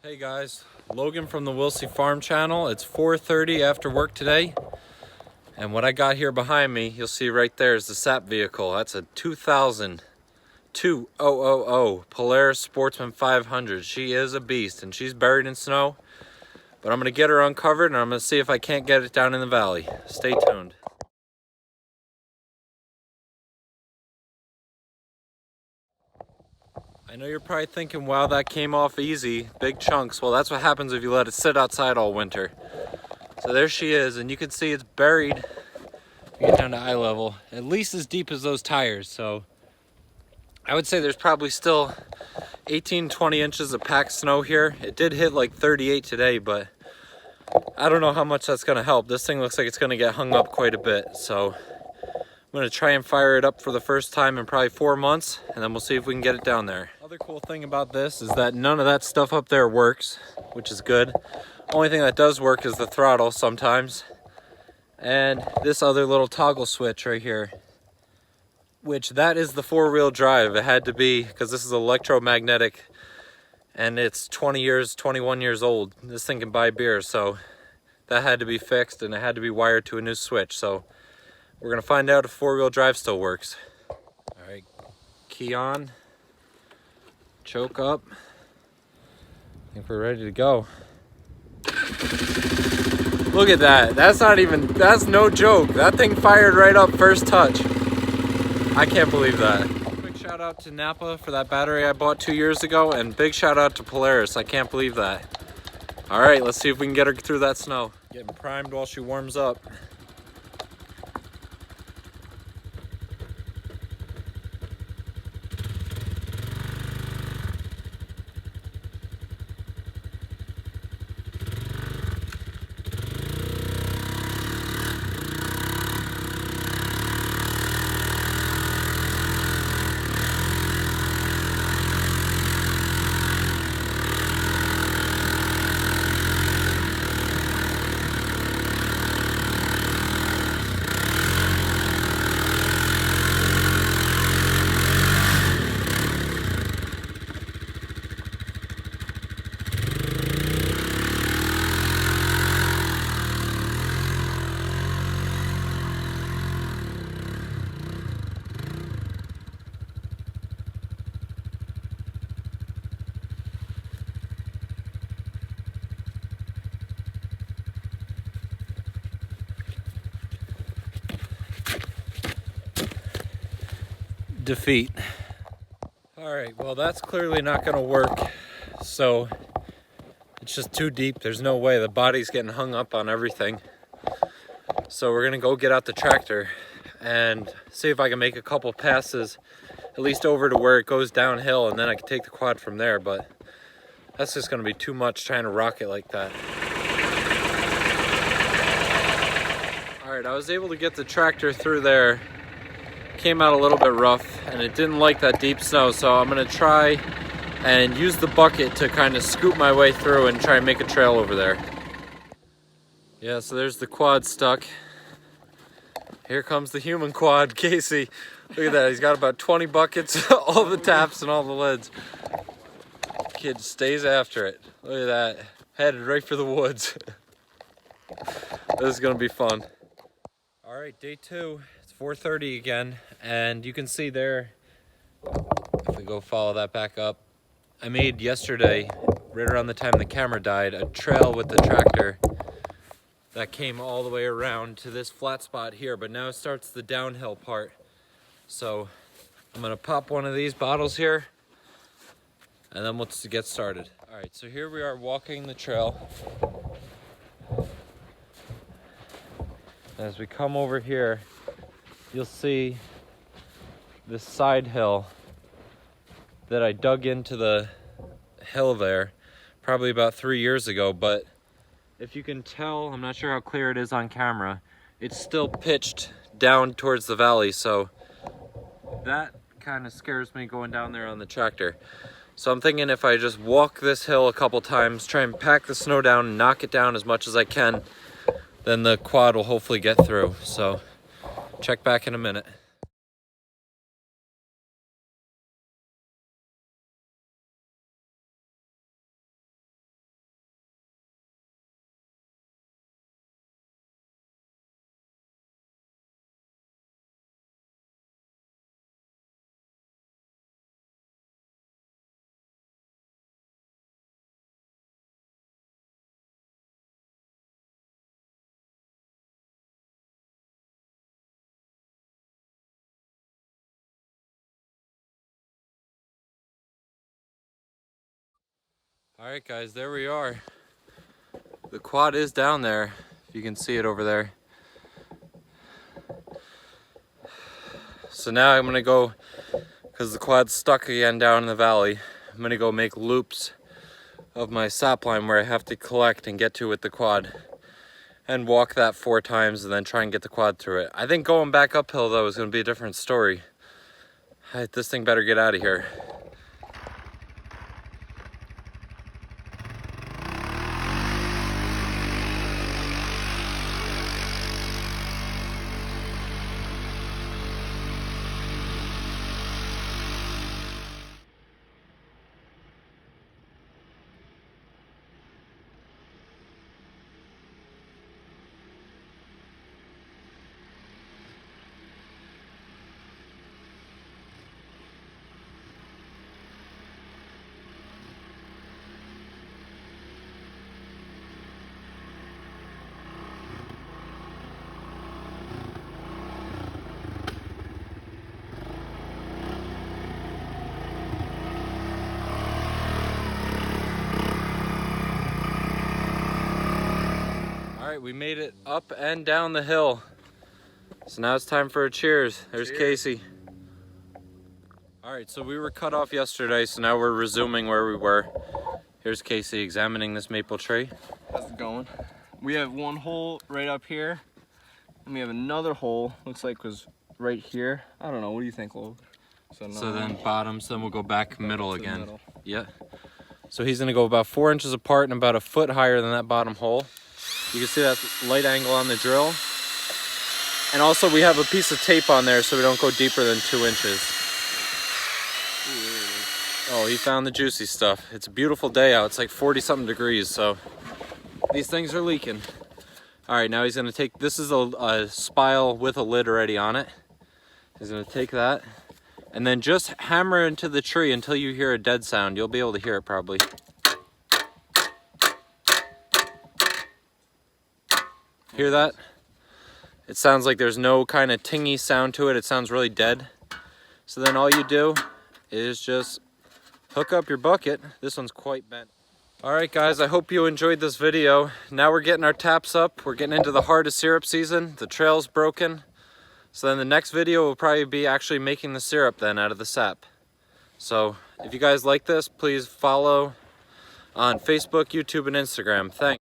Hey guys, Logan from the Wilsey Farm Channel. It's 4:30 after work today, and what I got here behind me, you'll see right there, is the SAP vehicle. That's a 2000 Polaris Sportsman 500. She is a beast, and she's buried in snow, but I'm gonna get her uncovered, and I'm gonna see if I can't get it down in the valley. Stay tuned. I know you're probably thinking, wow, that came off easy, big chunks. Well, that's what happens if you let it sit outside all winter. So there she is, and you can see it's buried. Get down to eye level, at least as deep as those tires. So I would say there's probably still 18-20 inches of packed snow here. It did hit like 38 today, but I don't know how much that's gonna help. This thing looks like it's gonna get hung up quite a bit. So I'm gonna try and fire it up for the first time in probably 4 months, and then we'll see if we can get it down there. Other cool thing about this is that none of that stuff up there works, which is good. Only thing that does work is the throttle sometimes. And this other little toggle switch right here, which that is the 4-wheel drive. It had to be, because this is electromagnetic and it's 21 years old. This thing can buy beer, so that had to be fixed, and it had to be wired to a new switch. So we're gonna find out if 4-wheel drive still works. All right, key on, choke up. I think we're ready to go. Look at that. That's no joke. That thing fired right up first touch. I can't believe that. Big shout out to Napa for that battery I bought 2 years ago, and big shout out to Polaris. I can't believe that. All right, let's see if we can get her through that snow. Getting primed while she warms up. Defeat. All right, well, that's clearly not gonna work. So it's just too deep. There's no way. The body's getting hung up on everything. So we're gonna go get out the tractor and see if I can make a couple passes, at least over to where it goes downhill, and then I can take the quad from there. But that's just gonna be too much trying to rock it like that. All right, I was able to get the tractor through there. Came out a little bit rough, and it didn't like that deep snow, so I'm gonna try and use the bucket to kind of scoop my way through and try and make a trail over there. Yeah, so there's the quad stuck. Here comes the human quad, Casey. Look at that, he's got about 20 buckets, all the taps and all the lids. Kid stays after it. Look at that, headed right for the woods. This is gonna be fun. All right, day 2, it's 4:30 again, and you can see there, if we go follow that back up, I made yesterday, right around the time the camera died, a trail with the tractor that came all the way around to this flat spot here, but now it starts the downhill part. So I'm gonna pop one of these bottles here, and then we'll get started. All right, so here we are walking the trail. As we come over here, you'll see this side hill that I dug into the hill there probably about 3 years ago, but if you can tell, I'm not sure how clear it is on camera, it's still pitched down towards the valley, so that kind of scares me going down there on the tractor. So I'm thinking if I just walk this hill a couple times, try and pack the snow down and knock it down as much as I can, then the quad will hopefully get through. So check back in a minute. All right, guys, there we are. The quad is down there, if you can see it over there. So now I'm gonna go, because the quad's stuck again down in the valley, I'm gonna go make loops of my sap line where I have to collect and get to with the quad, and walk that 4 times and then try and get the quad through it. I think going back uphill though is gonna be a different story. This thing better get out of here. All right, we made it up and down the hill. So now it's time for a cheers. There's cheers. Casey. All right, so we were cut off yesterday, so now we're resuming where we were. Here's Casey examining this maple tree. How's it going? We have one hole right up here, and we have another hole, looks like was right here. I don't know, what do you think, Logan? So then bottom, so then we'll go back middle again. Yeah. So he's gonna go about 4 inches apart and about a foot higher than that bottom hole. You can see that light angle on the drill. And also we have a piece of tape on there so we don't go deeper than 2 inches. Oh, he found the juicy stuff. It's a beautiful day out. It's like 40 something degrees, so these things are leaking. All right, now he's gonna take, this is a spile with a lid already on it. He's gonna take that and then just hammer into the tree until you hear a dead sound. You'll be able to hear it probably. Hear that? It sounds like there's no kind of tingy sound to it. It sounds really dead. So then all you do is just hook up your bucket. This one's quite bent. All right, guys, I hope you enjoyed this video. Now we're getting our taps up. We're getting into the heart of syrup season. The trail's broken. So then the next video will probably be actually making the syrup then out of the sap. So if you guys like this, please follow on Facebook, YouTube, and Instagram. Thanks.